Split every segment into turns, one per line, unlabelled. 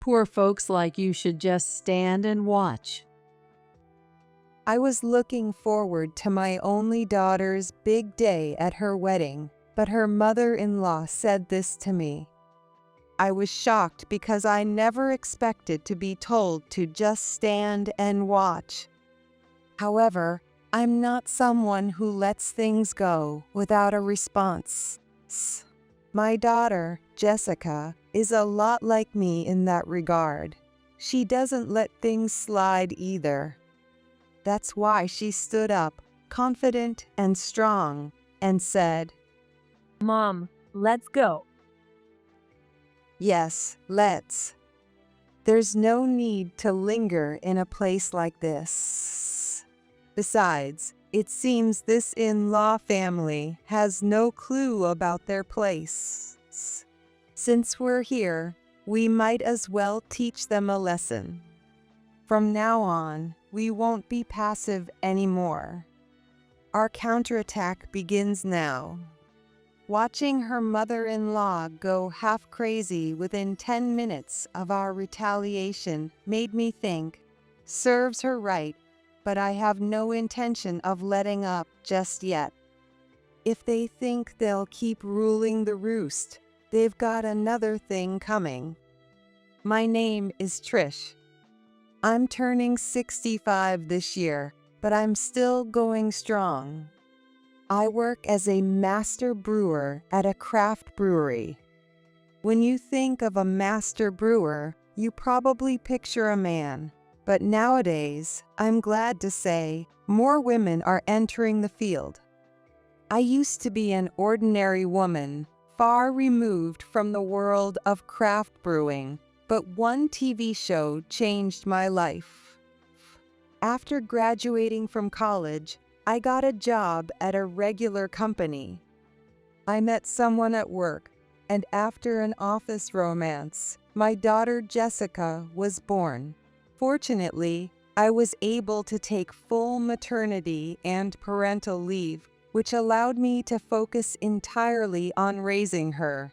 Poor folks like you should just stand and watch.
I was looking forward to my only daughter's big day at her wedding, but her mother-in-law said this to me. I was shocked because I never expected to be told to just stand and watch. However, I'm not someone who lets things go without a response. My daughter, Jessica, is a lot like me in that regard. She doesn't let things slide either. That's why she stood up, confident and strong, and said,
"Mom, let's go."
"Yes, let's. There's no need to linger in a place like this. Besides, it seems this in-law family has no clue about their place. Since we're here, we might as well teach them a lesson. From now on, we won't be passive anymore. Our counterattack begins now." Watching her mother-in-law go half crazy within 10 minutes of our retaliation made me think, serves her right, but I have no intention of letting up just yet. If they think they'll keep ruling the roost, they've got another thing coming. My name is Trish. I'm turning 65 this year, but I'm still going strong. I work as a master brewer at a craft brewery. When you think of a master brewer, you probably picture a man. But nowadays, I'm glad to say, more women are entering the field. I used to be an ordinary woman, far removed from the world of craft brewing, but one TV show changed my life. After graduating from college, I got a job at a regular company. I met someone at work, and after an office romance, my daughter Jessica was born. Fortunately, I was able to take full maternity and parental leave, which allowed me to focus entirely on raising her.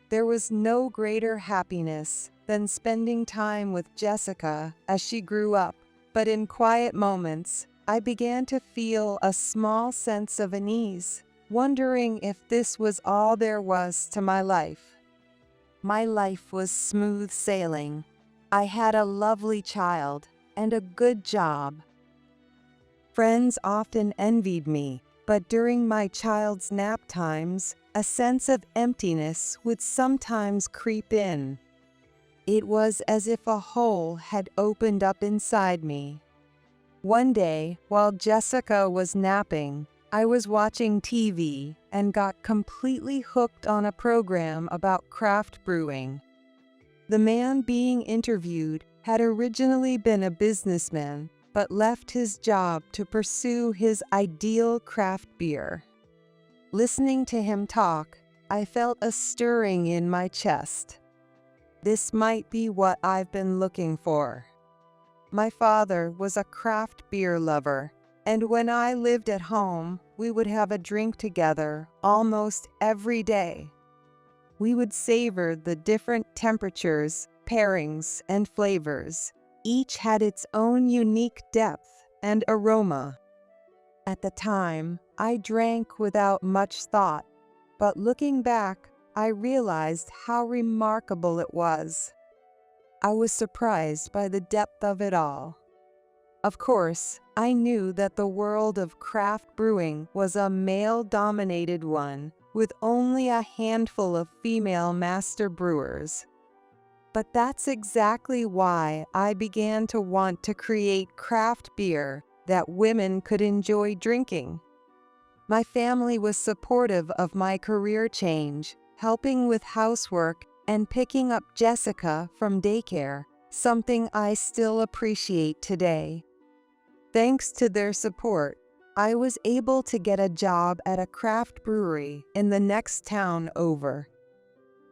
There was no greater happiness than spending time with Jessica as she grew up, but in quiet moments, I began to feel a small sense of unease, wondering if this was all there was to my life. My life was smooth sailing. I had a lovely child and a good job. Friends often envied me, but during my child's nap times, a sense of emptiness would sometimes creep in. It was as if a hole had opened up inside me. One day, while Jessica was napping, I was watching TV and got completely hooked on a program about craft brewing. The man being interviewed had originally been a businessman, but left his job to pursue his ideal craft beer. Listening to him talk, I felt a stirring in my chest. This might be what I've been looking for. My father was a craft beer lover, and when I lived at home, we would have a drink together almost every day. We would savor the different temperatures, pairings, and flavors. Each had its own unique depth and aroma. At the time, I drank without much thought, but looking back, I realized how remarkable it was. I was surprised by the depth of it all. Of course, I knew that the world of craft brewing was a male-dominated one, with only a handful of female master brewers. But that's exactly why I began to want to create craft beer that women could enjoy drinking. My family was supportive of my career change, helping with housework and picking up Jessica from daycare, something I still appreciate today. Thanks to their support, I was able to get a job at a craft brewery in the next town over.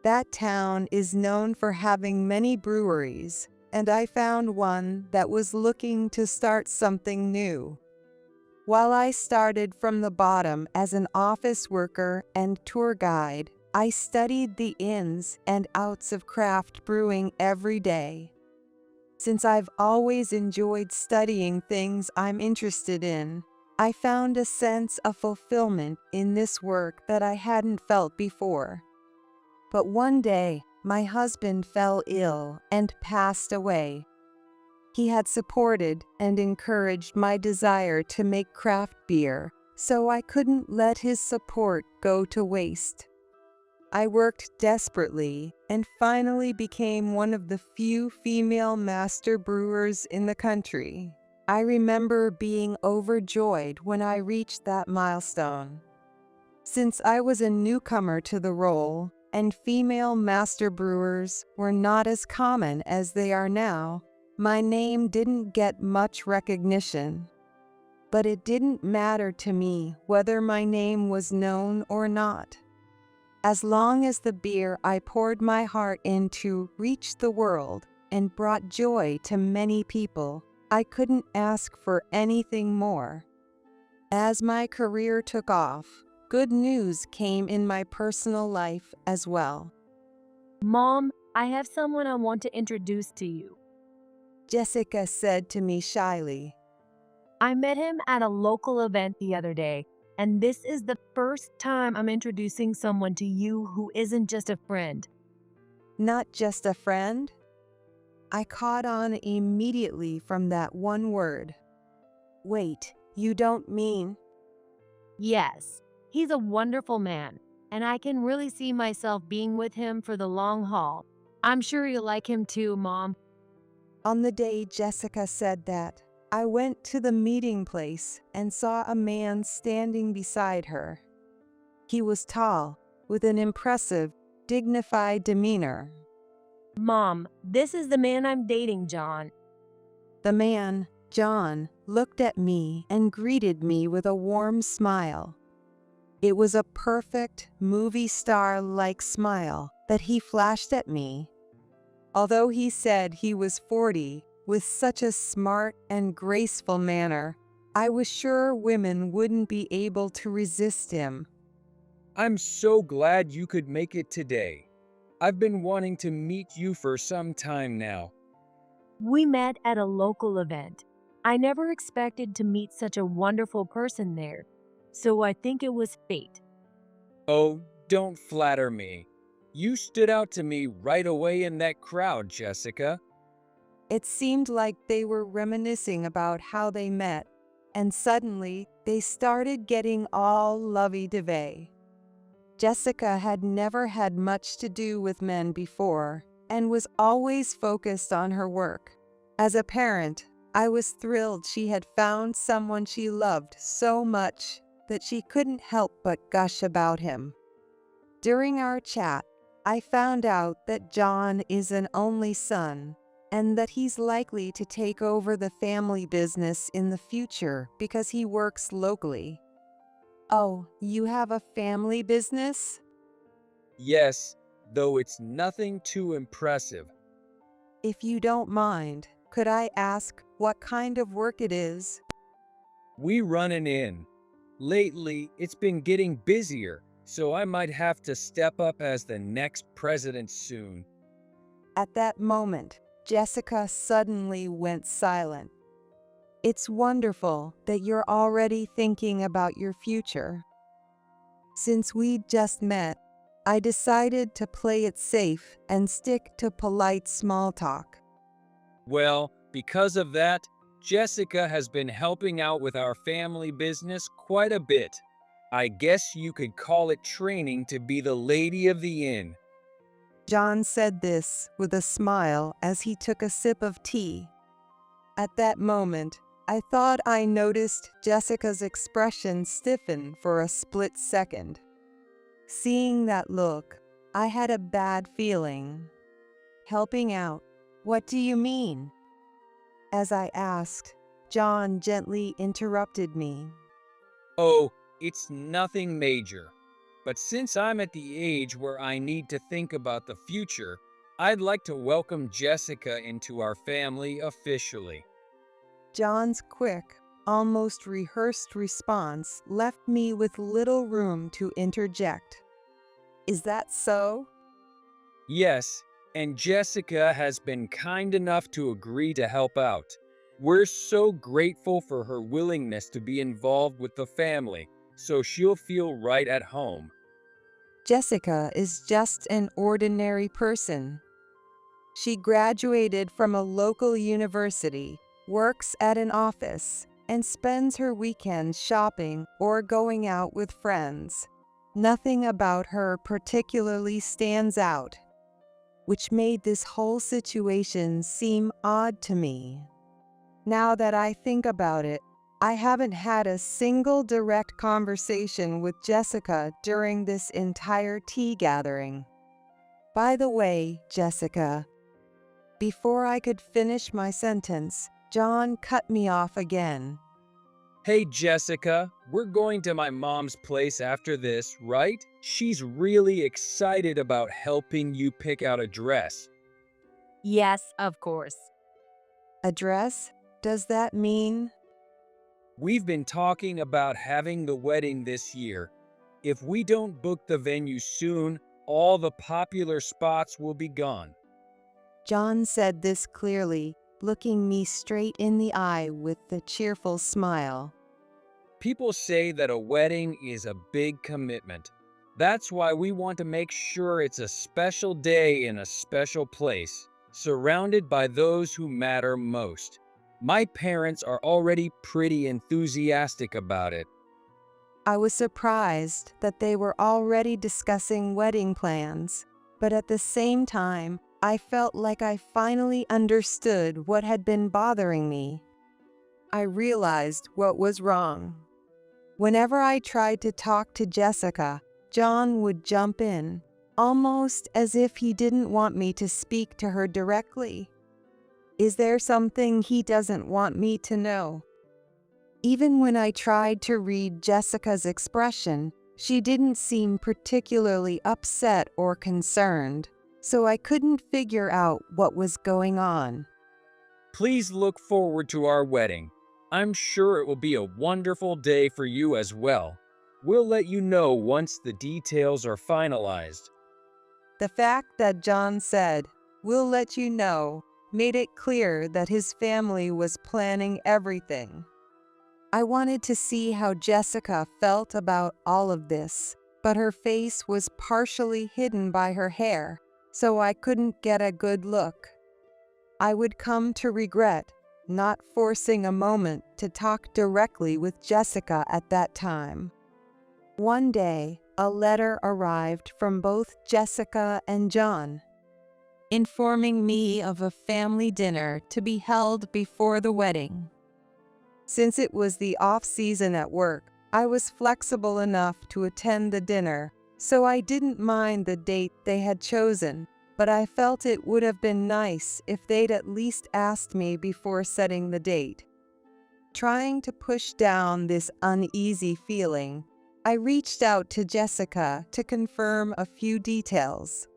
That town is known for having many breweries, and I found one that was looking to start something new. While I started from the bottom as an office worker and tour guide, I studied the ins and outs of craft brewing every day. Since I've always enjoyed studying things I'm interested in, I found a sense of fulfillment in this work that I hadn't felt before. But one day, my husband fell ill and passed away. He had supported and encouraged my desire to make craft beer, so I couldn't let his support go to waste. I worked desperately and finally became one of the few female master brewers in the country. I remember being overjoyed when I reached that milestone. Since I was a newcomer to the role, and female master brewers were not as common as they are now, my name didn't get much recognition. But it didn't matter to me whether my name was known or not. As long as the beer I poured my heart into reached the world and brought joy to many people, I couldn't ask for anything more. As my career took off, good news came in my personal life as well.
Mom, I have someone I want to introduce to you.
Jessica said to me shyly.
I met him at a local event the other day, and this is the first time I'm introducing someone to you who isn't just a friend.
Not just a friend? I caught on immediately from that one word. Wait, you don't mean?
Yes, he's a wonderful man, and I can really see myself being with him for the long haul. I'm sure you'll like him too, Mom.
On the day Jessica said that, I went to the meeting place and saw a man standing beside her. He was tall, with an impressive, dignified demeanor.
Mom, this is the man I'm dating, John.
The man, John, looked at me and greeted me with a warm smile. It was a perfect, movie star-like smile that he flashed at me. Although he said he was 40, with such a smart and graceful manner, I was sure women wouldn't be able to resist him.
I'm so glad you could make it today. I've been wanting to meet you for some time now.
We met at a local event. I never expected to meet such a wonderful person there, so I think it was fate.
Oh, don't flatter me. You stood out to me right away in that crowd, Jessica.
It seemed like they were reminiscing about how they met, and suddenly they started getting all lovey-dovey. Jessica had never had much to do with men before and was always focused on her work. As a parent, I was thrilled she had found someone she loved so much that she couldn't help but gush about him. During our chat, I found out that John is an only son and that he's likely to take over the family business in the future because he works locally. Oh, you have a family business?
Yes, though it's nothing too impressive.
If you don't mind, could I ask what kind of work it is?
We run an inn. Lately, it's been getting busier, so I might have to step up as the next president soon.
At that moment, Jessica suddenly went silent. It's wonderful that you're already thinking about your future. Since we'd just met, I decided to play it safe and stick to polite small talk.
Well, because of that, Jessica has been helping out with our family business quite a bit. I guess you could call it training to be the lady of the inn.
John said this with a smile as he took a sip of tea. At that moment, I thought I noticed Jessica's expression stiffen for a split second. Seeing that look, I had a bad feeling. Helping out, what do you mean? As I asked, John gently interrupted me.
Oh, it's nothing major. But since I'm at the age where I need to think about the future, I'd like to welcome Jessica into our family officially.
John's quick, almost rehearsed response left me with little room to interject. Is that so?
Yes, and Jessica has been kind enough to agree to help out. We're so grateful for her willingness to be involved with the family, so she'll feel right at home.
Jessica is just an ordinary person. She graduated from a local university, works at an office, and spends her weekends shopping or going out with friends. Nothing about her particularly stands out, which made this whole situation seem odd to me. Now that I think about it, I haven't had a single direct conversation with Jessica during this entire tea gathering. By the way, Jessica, before I could finish my sentence, John cut me off again.
Hey Jessica, we're going to my mom's place after this, right? She's really excited about helping you pick out a dress.
Yes, of course.
A dress? Does that mean?
We've been talking about having the wedding this year. If we don't book the venue soon, all the popular spots will be gone.
John said this clearly, looking me straight in the eye with a cheerful smile.
People say that a wedding is a big commitment. That's why we want to make sure it's a special day in a special place, surrounded by those who matter most. My parents are already pretty enthusiastic about it.
I was surprised that they were already discussing wedding plans, but at the same time, I felt like I finally understood what had been bothering me. I realized what was wrong. Whenever I tried to talk to Jessica, John would jump in, almost as if he didn't want me to speak to her directly. Is there something he doesn't want me to know? Even when I tried to read Jessica's expression, she didn't seem particularly upset or concerned, so I couldn't figure out what was going on.
Please look forward to our wedding. I'm sure it will be a wonderful day for you as well. We'll let you know once the details are finalized.
The fact that John said, "We'll let you know," made it clear that his family was planning everything. I wanted to see how Jessica felt about all of this, but her face was partially hidden by her hair, so I couldn't get a good look. I would come to regret not forcing a moment to talk directly with Jessica at that time. One day, a letter arrived from both Jessica and John, informing me of a family dinner to be held before the wedding. Since it was the off-season at work, I was flexible enough to attend the dinner, so I didn't mind the date they had chosen, but I felt it would have been nice if they'd at least asked me before setting the date. Trying to push down this uneasy feeling, I reached out to Jessica to confirm a few details.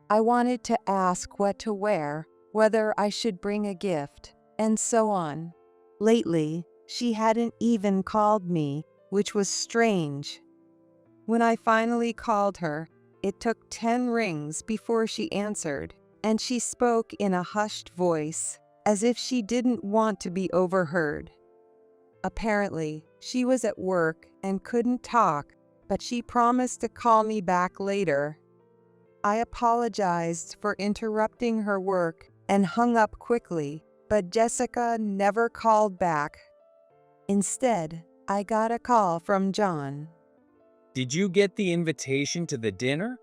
I wanted to ask what to wear, whether I should bring a gift, and so on. Lately, she hadn't even called me, which was strange. When I finally called her, it took 10 rings before she answered, and she spoke in a hushed voice, as if she didn't want to be overheard. Apparently, she was at work and couldn't talk, but she promised to call me back later. I apologized for interrupting her work and hung up quickly, but Jessica never called back. Instead, I got a call from John.
Did you get the invitation to the dinner?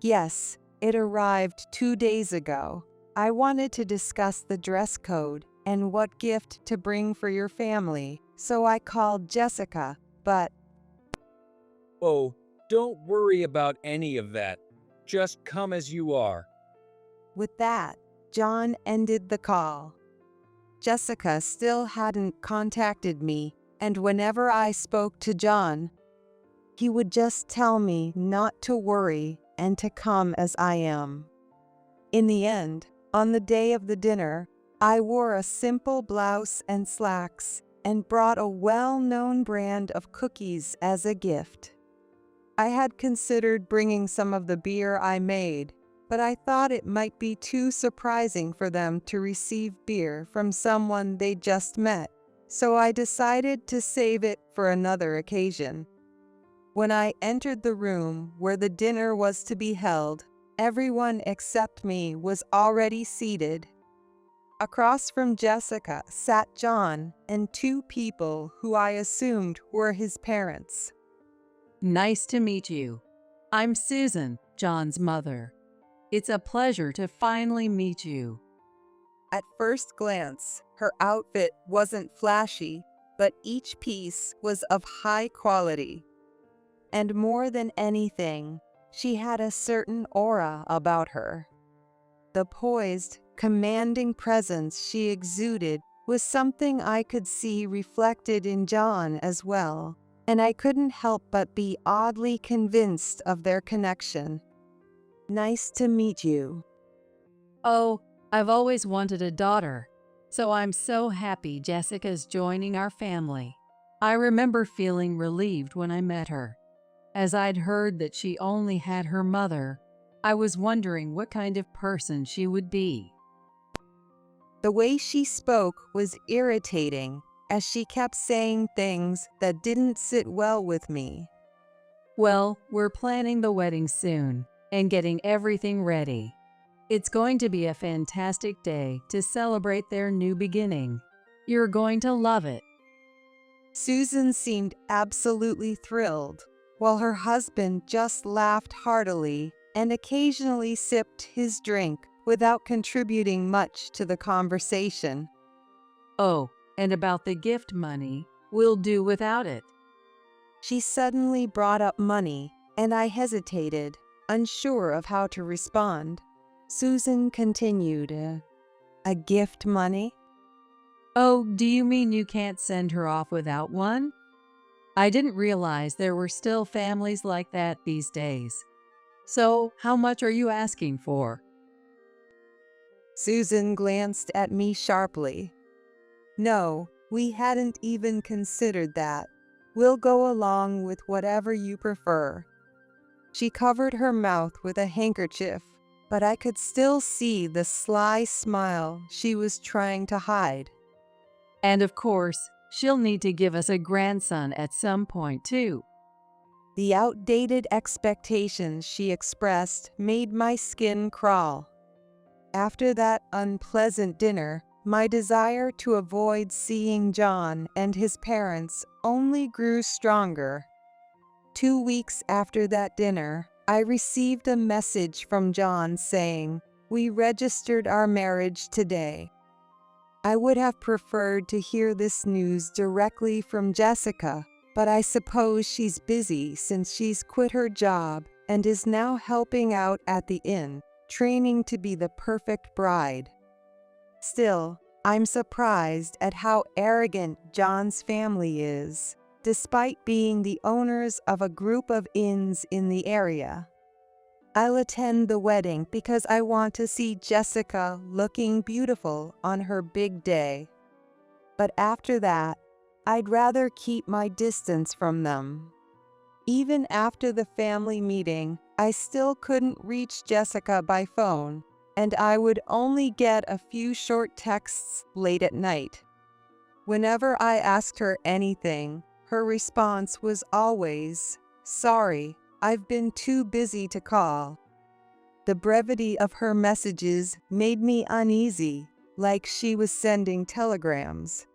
Yes, it arrived 2 days ago. I wanted to discuss the dress code and what gift to bring for your family, so I called Jessica, but
Oh, don't worry about any of that. Just come as you are.
with that, John ended the call. Jessica still hadn't contacted me, and whenever I spoke to John, he would just tell me not to worry and to come as I am. In the end, on the day of the dinner, I wore a simple blouse and slacks and brought a well-known brand of cookies as a gift. I had considered bringing some of the beer I made, but I thought it might be too surprising for them to receive beer from someone they just met, so I decided to save it for another occasion. When I entered the room where the dinner was to be held, everyone except me was already seated. Across from Jessica sat John and two people who I assumed were his parents.
Nice to meet you. I'm Susan, John's mother. It's a pleasure to finally meet you.
At first glance, her outfit wasn't flashy, but each piece was of high quality. And more than anything, she had a certain aura about her. The poised, commanding presence she exuded was something I could see reflected in John as well, and I couldn't help but be oddly convinced of their connection. Nice to meet you.
Oh, I've always wanted a daughter, so I'm so happy Jessica's joining our family. I remember feeling relieved when I met her. As I'd heard that she only had her mother, I was wondering what kind of person she would be.
The way she spoke was irritating, as she kept saying things that didn't sit well with me.
Well, we're planning the wedding soon and getting everything ready. It's going to be a fantastic day to celebrate their new beginning. You're going to love it.
Susan seemed absolutely thrilled, while her husband just laughed heartily and occasionally sipped his drink without contributing much to the conversation.
Oh, and about the gift money, we'll do without it.
She suddenly brought up money, and I hesitated, unsure of how to respond. Susan continued, a gift money?
Oh, do you mean you can't send her off without one? I didn't realize there were still families like that these days. So, how much are you asking for?
Susan glanced at me sharply. No, we hadn't even considered that. We'll go along with whatever you prefer. She covered her mouth with a handkerchief, but I could still see the sly smile she was trying to hide.
And of course, she'll need to give us a grandson at some point, too.
The outdated expectations she expressed made my skin crawl. After that unpleasant dinner, my desire to avoid seeing John and his parents only grew stronger. 2 weeks after that dinner, I received a message from John saying, "We registered our marriage today." I would have preferred to hear this news directly from Jessica, but I suppose she's busy since she's quit her job and is now helping out at the inn, training to be the perfect bride. Still, I'm surprised at how arrogant John's family is, despite being the owners of a group of inns in the area. I'll attend the wedding because I want to see Jessica looking beautiful on her big day. But after that, I'd rather keep my distance from them. Even after the family meeting, I still couldn't reach Jessica by phone, and I would only get a few short texts late at night. Whenever I asked her anything, her response was always, "Sorry, I've been too busy to call." The brevity of her messages made me uneasy, like she was sending telegrams.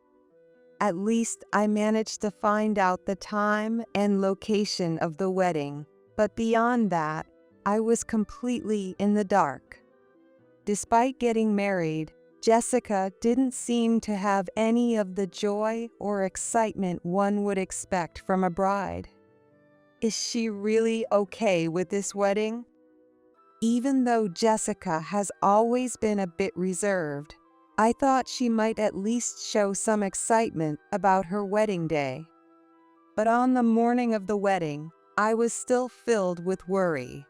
At least I managed to find out the time and location of the wedding, but beyond that, I was completely in the dark. Despite getting married, Jessica didn't seem to have any of the joy or excitement one would expect from a bride. Is she really okay with this wedding? Even though Jessica has always been a bit reserved, I thought she might at least show some excitement about her wedding day. But on the morning of the wedding, I was still filled with worry.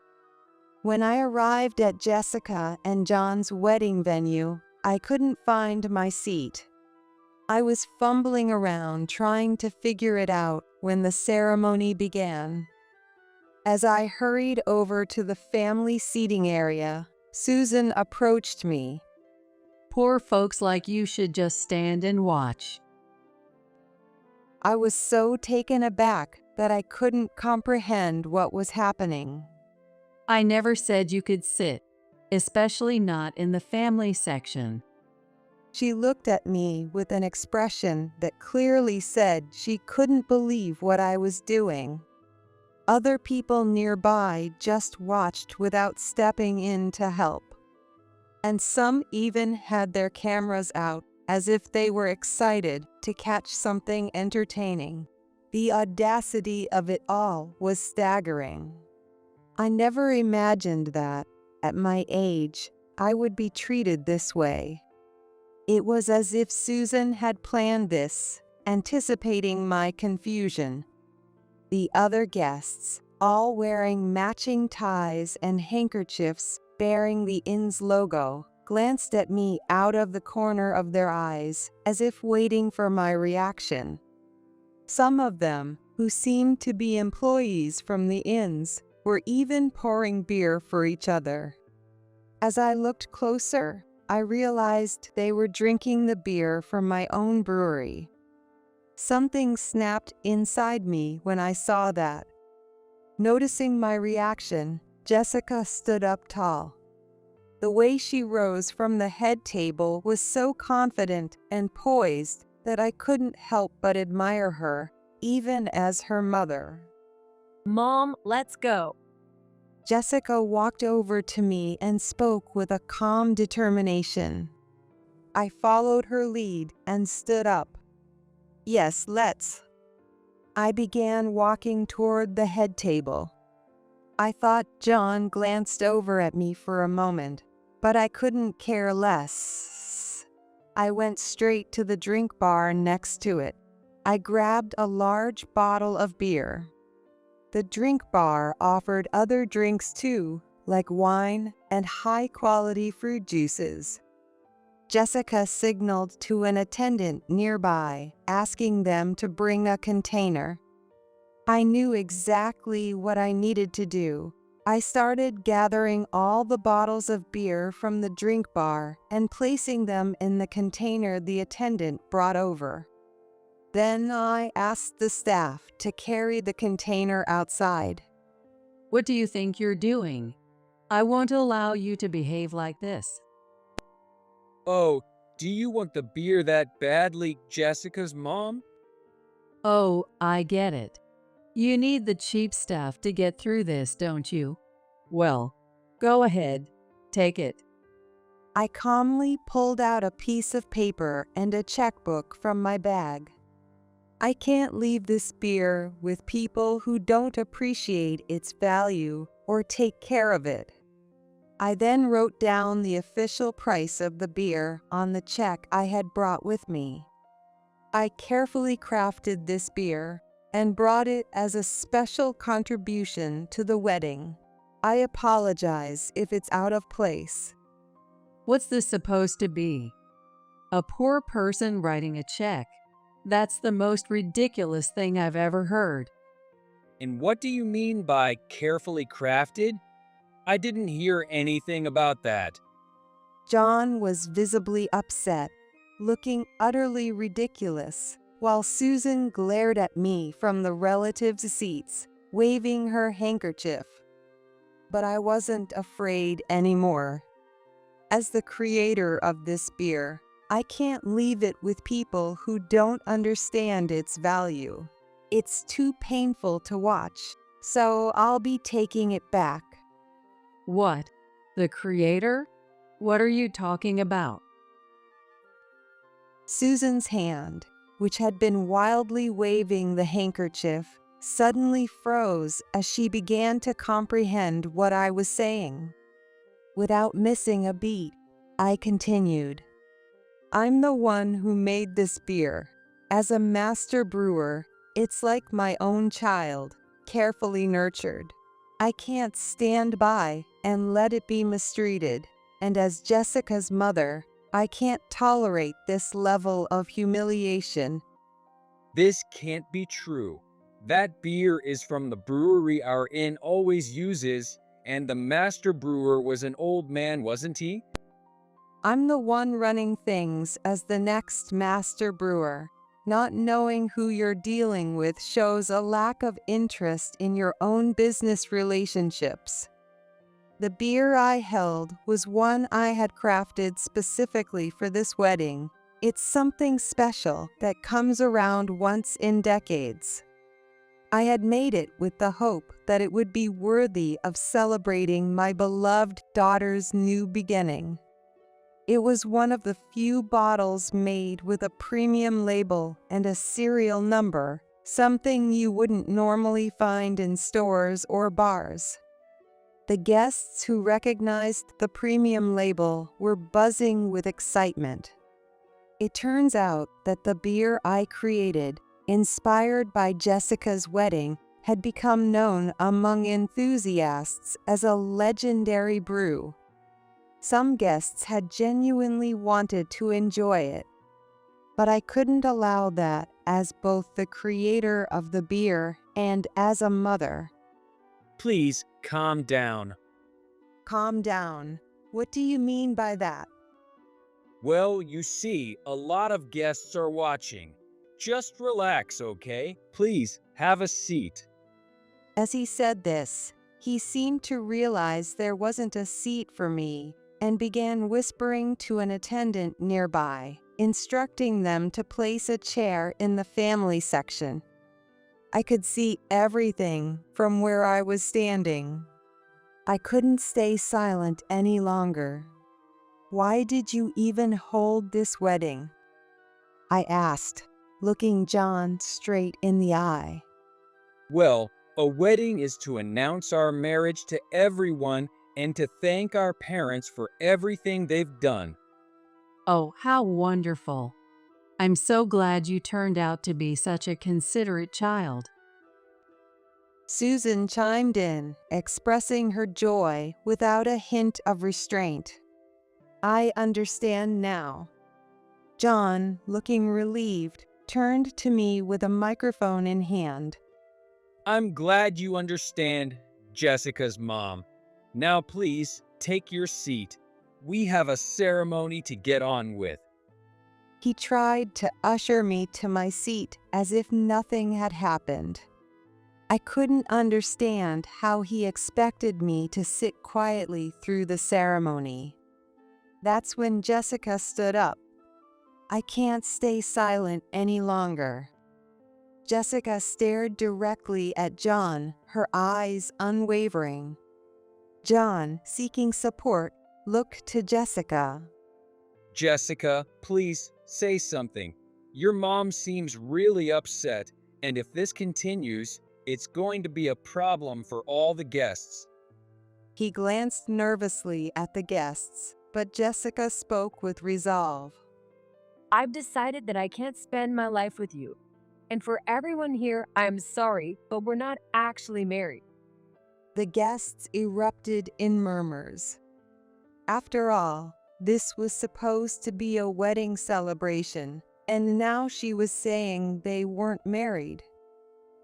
When I arrived at Jessica and John's wedding venue, I couldn't find my seat. I was fumbling around trying to figure it out when the ceremony began. As I hurried over to the family seating area, Susan approached me.
Poor folks like you should just stand and watch.
I was so taken aback that I couldn't comprehend what was happening.
I never said you could sit, especially not in the family section.
She looked at me with an expression that clearly said she couldn't believe what I was doing. Other people nearby just watched without stepping in to help. And some even had their cameras out as if they were excited to catch something entertaining. The audacity of it all was staggering. I never imagined that, at my age, I would be treated this way. It was as if Susan had planned this, anticipating my confusion. The other guests, all wearing matching ties and handkerchiefs bearing the inn's logo, glanced at me out of the corner of their eyes, as if waiting for my reaction. Some of them, who seemed to be employees from the inns, were even pouring beer for each other. As I looked closer, I realized they were drinking the beer from my own brewery. Something snapped inside me when I saw that. Noticing my reaction, Jessica stood up tall. The way she rose from the head table was so confident and poised that I couldn't help but admire her, even as her mother.
Mom, let's go.
Jessica walked over to me and spoke with a calm determination. I followed her lead and stood up. Yes, let's. I began walking toward the head table. I thought John glanced over at me for a moment, but I couldn't care less. I went straight to the drink bar next to it. I grabbed a large bottle of beer. The drink bar offered other drinks too, like wine and high-quality fruit juices. Jessica signaled to an attendant nearby, asking them to bring a container. I knew exactly what I needed to do. I started gathering all the bottles of beer from the drink bar and placing them in the container the attendant brought over. Then I asked the staff to carry the container outside.
What do you think you're doing? I won't allow you to behave like this.
Oh, do you want the beer that badly, Jessica's mom?
Oh, I get it. You need the cheap stuff to get through this, don't you? Well, go ahead. Take it.
I calmly pulled out a piece of paper and a checkbook from my bag. I can't leave this beer with people who don't appreciate its value or take care of it. I then wrote down the official price of the beer on the check I had brought with me. I carefully crafted this beer and brought it as a special contribution to the wedding. I apologize if it's out of place.
What's this supposed to be? A poor person writing a check? That's the most ridiculous thing I've ever heard.
And what do you mean by carefully crafted? I didn't hear anything about that.
John was visibly upset, looking utterly ridiculous, while Susan glared at me from the relatives' seats, waving her handkerchief. But I wasn't afraid anymore. As the creator of this beer, I can't leave it with people who don't understand its value. It's too painful to watch, so I'll be taking it back.
What? The creator? What are you talking about?
Susan's hand, which had been wildly waving the handkerchief, suddenly froze as she began to comprehend what I was saying. Without missing a beat, I continued. I'm the one who made this beer. As a master brewer, it's like my own child, carefully nurtured. I can't stand by and let it be mistreated, and as Jessica's mother, I can't tolerate this level of humiliation.
This can't be true. That beer is from the brewery our inn always uses, and the master brewer was an old man, wasn't he?
I'm the one running things as the next master brewer. Not knowing who you're dealing with shows a lack of interest in your own business relationships. The beer I held was one I had crafted specifically for this wedding. It's something special that comes around once in decades. I had made it with the hope that it would be worthy of celebrating my beloved daughter's new beginning. It was one of the few bottles made with a premium label and a serial number, something you wouldn't normally find in stores or bars. The guests who recognized the premium label were buzzing with excitement. It turns out that the beer I created, inspired by Jessica's wedding, had become known among enthusiasts as a legendary brew. Some guests had genuinely wanted to enjoy it, but I couldn't allow that as both the creator of the beer and as a mother.
Please calm down.
Calm down. What do you mean by that?
Well, you see, a lot of guests are watching. Just relax, okay? Please have a seat.
As he said this, he seemed to realize there wasn't a seat for me and began whispering to an attendant nearby, instructing them to place a chair in the family section. I could see everything from where I was standing. I couldn't stay silent any longer. Why did you even hold this wedding? I asked, looking John straight in the eye.
Well, a wedding is to announce our marriage to everyone and to thank our parents for everything they've done.
Oh, how wonderful. I'm so glad you turned out to be such a considerate child.
Susan chimed in, expressing her joy without a hint of restraint. I understand now. John, looking relieved, turned to me with a microphone in hand.
I'm glad you understand, Jessica's mom. Now please, take your seat. We have a ceremony to get on with.
He tried to usher me to my seat as if nothing had happened. I couldn't understand how he expected me to sit quietly through the ceremony. That's when Jessica stood up. I can't stay silent any longer. Jessica stared directly at John, her eyes unwavering. John, seeking support, looked to Jessica.
Jessica, please say something. Your mom seems really upset, and if this continues, it's going to be a problem for all the guests.
He glanced nervously at the guests, but Jessica spoke with resolve.
I've decided that I can't spend my life with you. And for everyone here, I'm sorry, but we're not actually married.
The guests erupted in murmurs. After all, this was supposed to be a wedding celebration, and now she was saying they weren't married.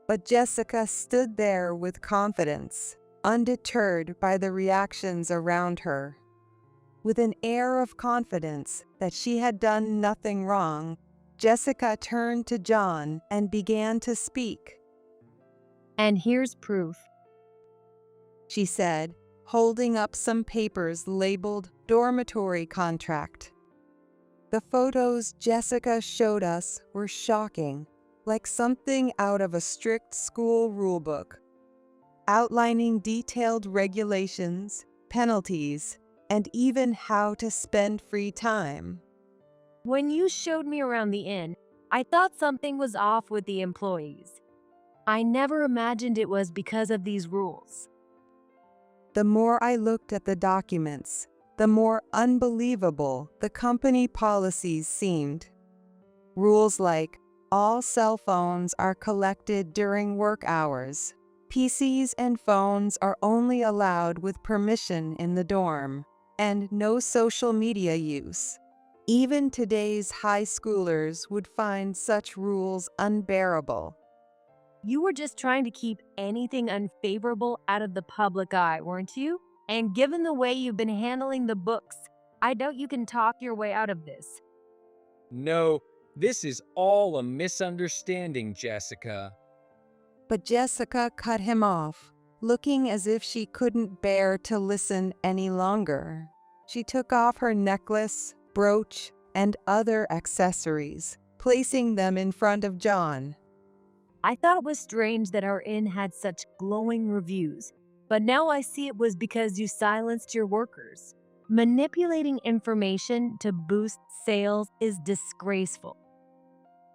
But Jessica stood there with confidence, undeterred by the reactions around her. With an air of confidence that she had done nothing wrong, Jessica turned to John and began to speak.
And here's proof.
She said, holding up some papers labeled dormitory contract. The photos Jessica showed us were shocking, like something out of a strict school rulebook, outlining detailed regulations, penalties, and even how to spend free time.
When you showed me around the inn, I thought something was off with the employees. I never imagined it was because of these rules.
The more I looked at the documents, the more unbelievable the company policies seemed. Rules like all cell phones are collected during work hours. PCs and phones are only allowed with permission in the dorm, and no social media use. Even today's high schoolers would find such rules unbearable.
You were just trying to keep anything unfavorable out of the public eye, weren't you? And given the way you've been handling the books, I doubt you can talk your way out of this.
No, this is all a misunderstanding, Jessica.
But Jessica cut him off, looking as if she couldn't bear to listen any longer. She took off her necklace, brooch, and other accessories, placing them in front of John.
I thought it was strange that our inn had such glowing reviews, but now I see it was because you silenced your workers. Manipulating information to boost sales is disgraceful.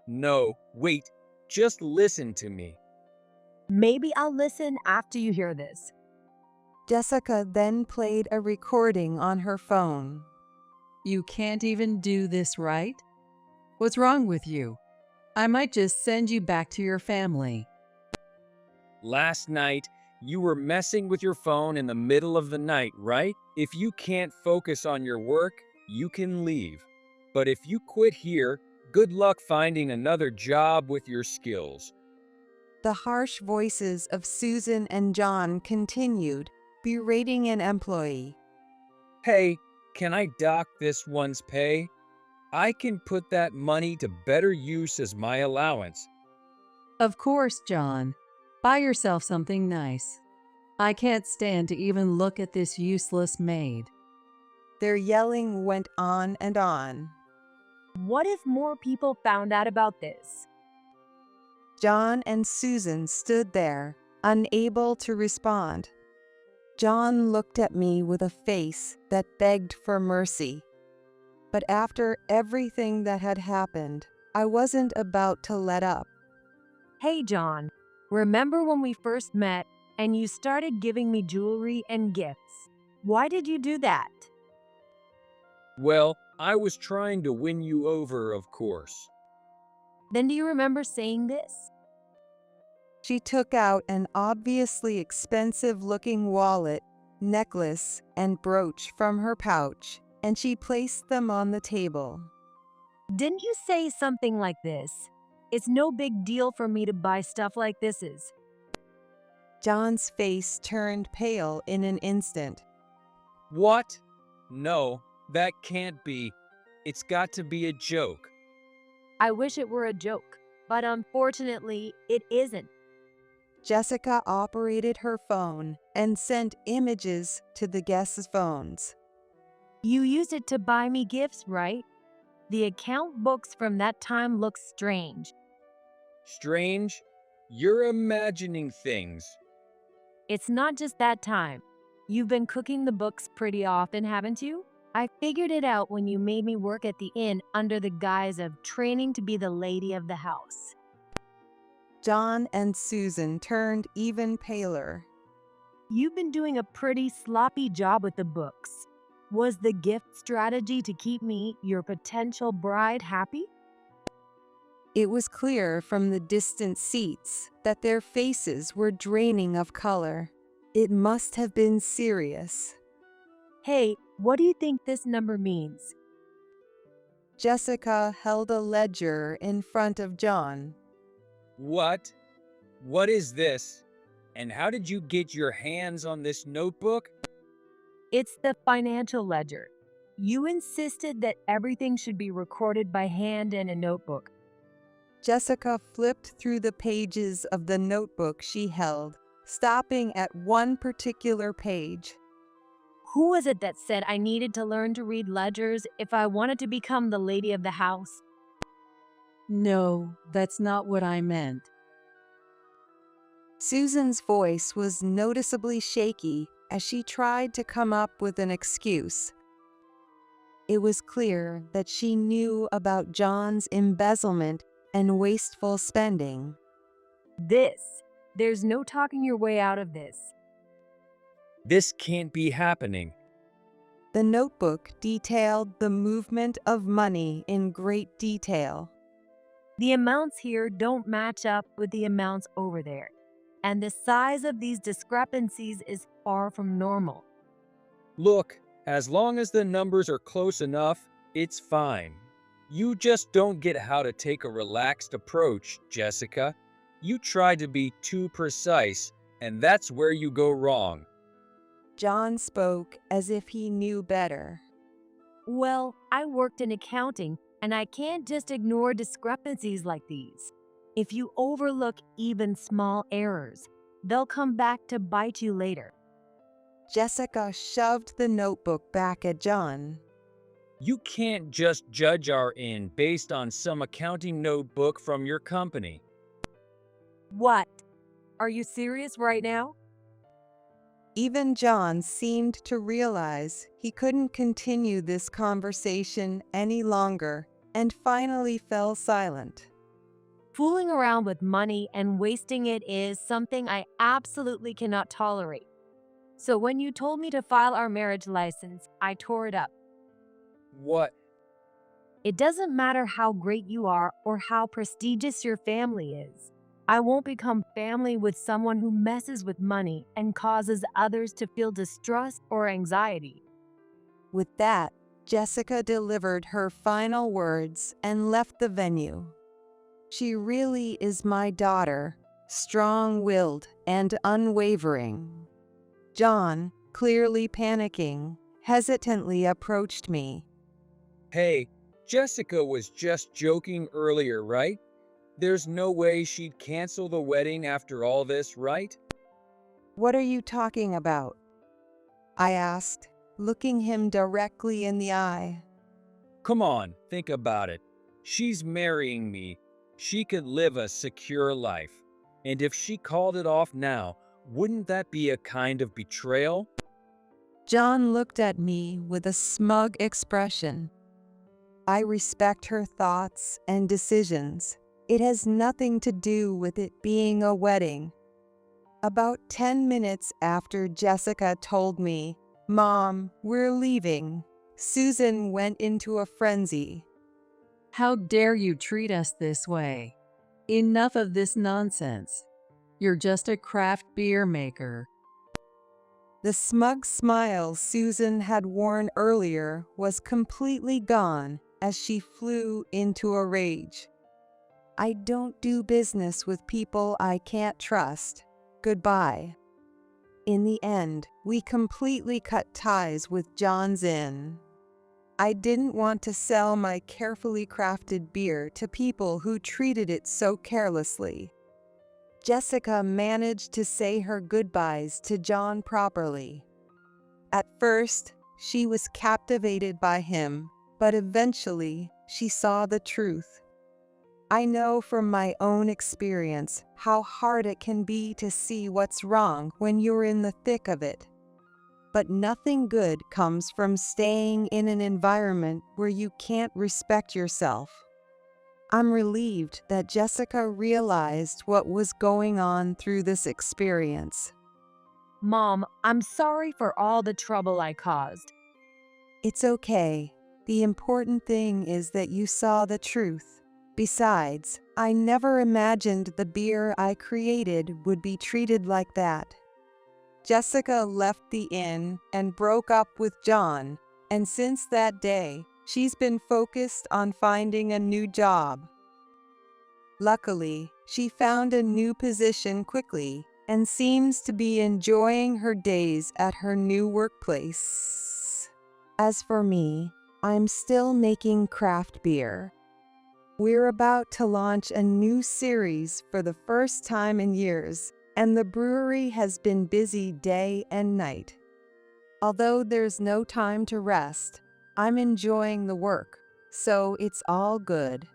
No, wait, just listen to me.
Maybe I'll listen after you hear this.
Jessica then played a recording on her phone.
You can't even do this right? What's wrong with you? I might just send you back to your family.
Last night, you were messing with your phone in the middle of the night, right? If you can't focus on your work, you can leave. But if you quit here, good luck finding another job with your skills.
The harsh voices of Susan and John continued, berating an employee.
Hey, can I dock this one's pay? I can put that money to better use as my allowance.
Of course, John. Buy yourself something nice. I can't stand to even look at this useless maid.
Their yelling went on and on.
What if more people found out about this?
John and Susan stood there, unable to respond. John looked at me with a face that begged for mercy. But after everything that had happened, I wasn't about to let up.
Hey, John, remember when we first met and you started giving me jewelry and gifts? Why did you do that?
Well, I was trying to win you over, of course.
Then do you remember saying this?
She took out an obviously expensive-looking wallet, necklace, and brooch from her pouch, and she placed them on the table.
Didn't you say something like this? It's no big deal for me to buy stuff like this is.
John's face turned pale in an instant.
What? No, that can't be. It's got to be a joke.
I wish it were a joke, but unfortunately, it isn't.
Jessica operated her phone and sent images to the guests' phones.
You used it to buy me gifts, right? The account books from that time look strange.
Strange? You're imagining things.
It's not just that time. You've been cooking the books pretty often, haven't you? I figured it out when you made me work at the inn under the guise of training to be the lady of the house.
John and Susan turned even paler.
You've been doing a pretty sloppy job with the books. Was the gift strategy to keep me, your potential bride, happy?
It was clear from the distant seats that their faces were draining of color. It must have been serious.
Hey, what do you think this number means?
Jessica held a ledger in front of John.
What? What is this? And how did you get your hands on this notebook?
It's the financial ledger. You insisted that everything should be recorded by hand in a notebook.
Jessica flipped through the pages of the notebook she held, stopping at one particular page.
Who was it that said I needed to learn to read ledgers if I wanted to become the lady of the house?
No, that's not what I meant.
Susan's voice was noticeably shaky as she tried to come up with an excuse. It was clear that she knew about John's embezzlement and wasteful spending.
There's no talking your way out of this.
This can't be happening.
The notebook detailed the movement of money in great detail.
The amounts here don't match up with the amounts over there, and the size of these discrepancies is far from normal.
Look, as long as the numbers are close enough, it's fine. You just don't get how to take a relaxed approach, Jessica. You try to be too precise, and that's where you go wrong.
John spoke as if he knew better.
Well, I worked in accounting, and I can't just ignore discrepancies like these. If you overlook even small errors, they'll come back to bite you later.
Jessica shoved the notebook back at John.
You can't just judge our in based on some accounting notebook from your company.
What? Are you serious right now?
Even John seemed to realize he couldn't continue this conversation any longer and finally fell silent.
Fooling around with money and wasting it is something I absolutely cannot tolerate. So when you told me to file our marriage license, I tore it up.
What?
It doesn't matter how great you are or how prestigious your family is. I won't become family with someone who messes with money and causes others to feel distrust or anxiety.
With that, Jessica delivered her final words and left the venue. She really is my daughter, strong-willed and unwavering. John, clearly panicking, hesitantly approached me.
Hey, Jessica was just joking earlier, right? There's no way she'd cancel the wedding after all this, right?
What are you talking about? I asked, looking him directly in the eye.
Come on, think about it. She's marrying me. She could live a secure life. And if she called it off now, wouldn't that be a kind of betrayal?
John looked at me with a smug expression. I respect her thoughts and decisions. It has nothing to do with it being a wedding. About 10 minutes after Jessica told me, "Mom, we're leaving," Susan went into a frenzy.
How dare you treat us this way? Enough of this nonsense. You're just a craft beer maker.
The smug smile Susan had worn earlier was completely gone as she flew into a rage. I don't do business with people I can't trust. Goodbye. In the end, we completely cut ties with John's Inn. I didn't want to sell my carefully crafted beer to people who treated it so carelessly. Jessica managed to say her goodbyes to John properly. At first, she was captivated by him, but eventually, she saw the truth. I know from my own experience how hard it can be to see what's wrong when you're in the thick of it. But nothing good comes from staying in an environment where you can't respect yourself. I'm relieved that Jessica realized what was going on through this experience.
Mom, I'm sorry for all the trouble I caused.
It's okay. The important thing is that you saw the truth. Besides, I never imagined the beer I created would be treated like that. Jessica left the inn and broke up with John, and since that day, she's been focused on finding a new job. Luckily, she found a new position quickly and seems to be enjoying her days at her new workplace. As for me, I'm still making craft beer. We're about to launch a new series for the first time in years, and the brewery has been busy day and night. Although there's no time to rest, I'm enjoying the work, so it's all good.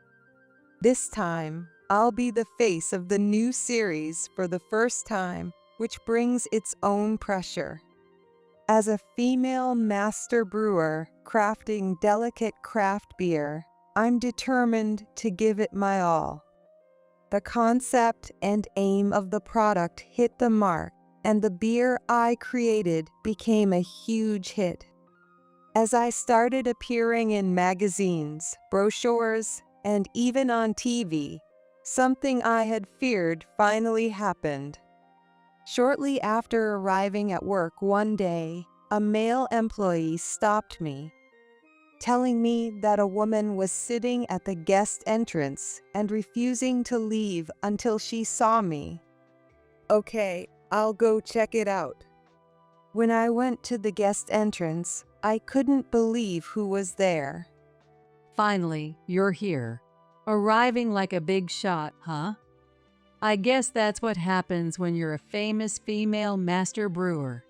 This time, I'll be the face of the new series for the first time, which brings its own pressure. As a female master brewer crafting delicate craft beer, I'm determined to give it my all. The concept and aim of the product hit the mark, and the beer I created became a huge hit. As I started appearing in magazines, brochures, and even on TV, something I had feared finally happened. Shortly after arriving at work one day, a male employee stopped me. telling me that a woman was sitting at the guest entrance and refusing to leave until she saw me. Okay, I'll go check it out. When I went to the guest entrance, I couldn't believe who was there.
Finally, you're here. Arriving like a big shot, huh? I guess that's what happens when you're a famous female master brewer.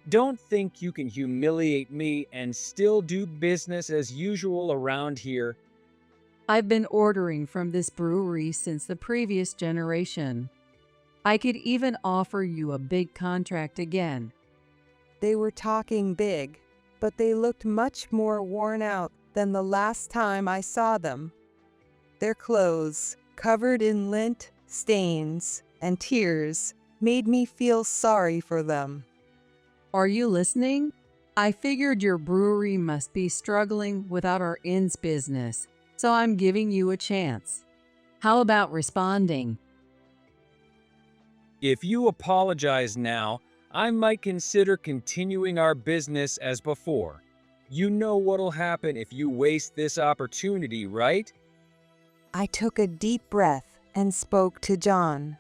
Don't think you can humiliate me and still do business as usual around here.
I've been ordering from this brewery since the previous generation. I could even offer you a big contract again.
They were talking big, but they looked much more worn out than the last time I saw them. Their clothes, covered in lint, stains, and tears, made me feel sorry for them.
Are you listening? I figured your brewery must be struggling without our inn's business, so I'm giving you a chance. How about responding?
If you apologize now, I might consider continuing our business as before. You know what'll happen if you waste this opportunity, right?
I took a deep breath and spoke to John.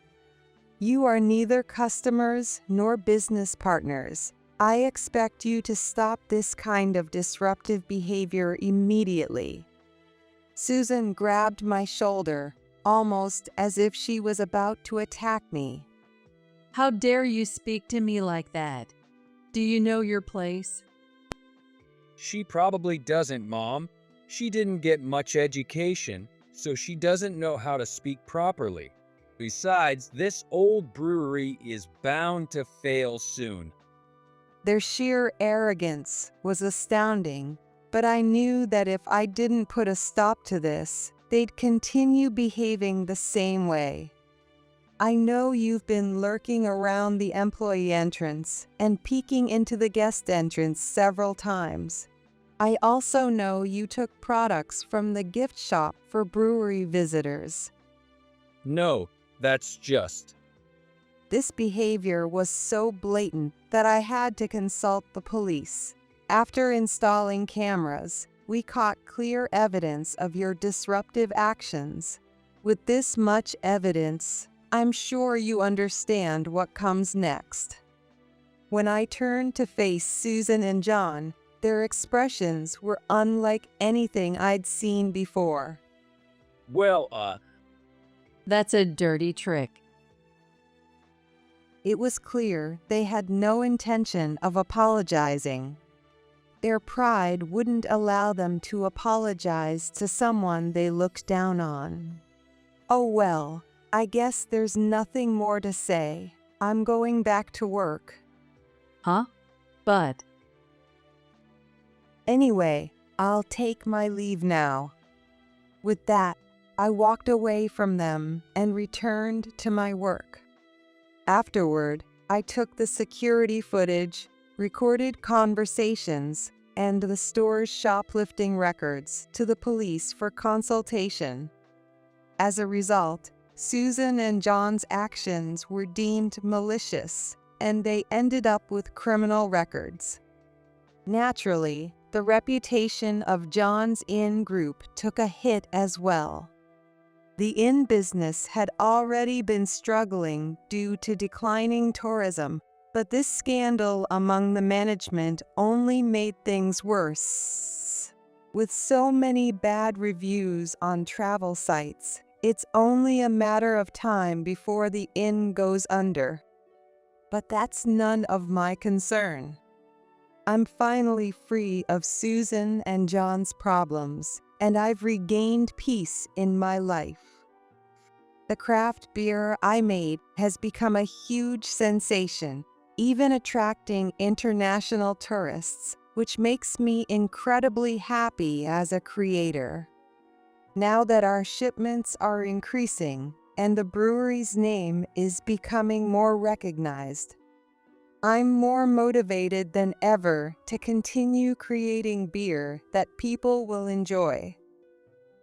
You are neither customers nor business partners. I expect you to stop this kind of disruptive behavior immediately. Susan grabbed my shoulder, almost as if she was about to attack me.
How dare you speak to me like that? Do you know your place?
She probably doesn't, Mom. She didn't get much education, so she doesn't know how to speak properly. Besides, this old brewery is bound to fail soon.
Their sheer arrogance was astounding, but I knew that if I didn't put a stop to this, they'd continue behaving the same way. I know you've been lurking around the employee entrance and peeking into the guest entrance several times. I also know you took products from the gift shop for brewery visitors.
No, that's just.
This behavior was so blatant that I had to consult the police. After installing cameras, we caught clear evidence of your disruptive actions. With this much evidence, I'm sure you understand what comes next. When I turned to face Susan and John, their expressions were unlike anything I'd seen before.
Well,
That's a dirty trick.
It was clear they had no intention of apologizing. Their pride wouldn't allow them to apologize to someone they looked down on. Oh well, I guess there's nothing more to say. I'm going back to work.
Huh? But
Anyway, I'll take my leave now. With that, I walked away from them and returned to my work. Afterward, I took the security footage, recorded conversations, and the store's shoplifting records to the police for consultation. As a result, Susan and John's actions were deemed malicious, and they ended up with criminal records. Naturally, the reputation of John's Inn Group took a hit as well. The inn business had already been struggling due to declining tourism, but this scandal among the management only made things worse. With so many bad reviews on travel sites, it's only a matter of time before the inn goes under. But that's none of my concern. I'm finally free of Susan and John's problems, and I've regained peace in my life. The craft beer I made has become a huge sensation, even attracting international tourists, which makes me incredibly happy as a creator. Now that our shipments are increasing and the brewery's name is becoming more recognized, I'm more motivated than ever to continue creating beer that people will enjoy.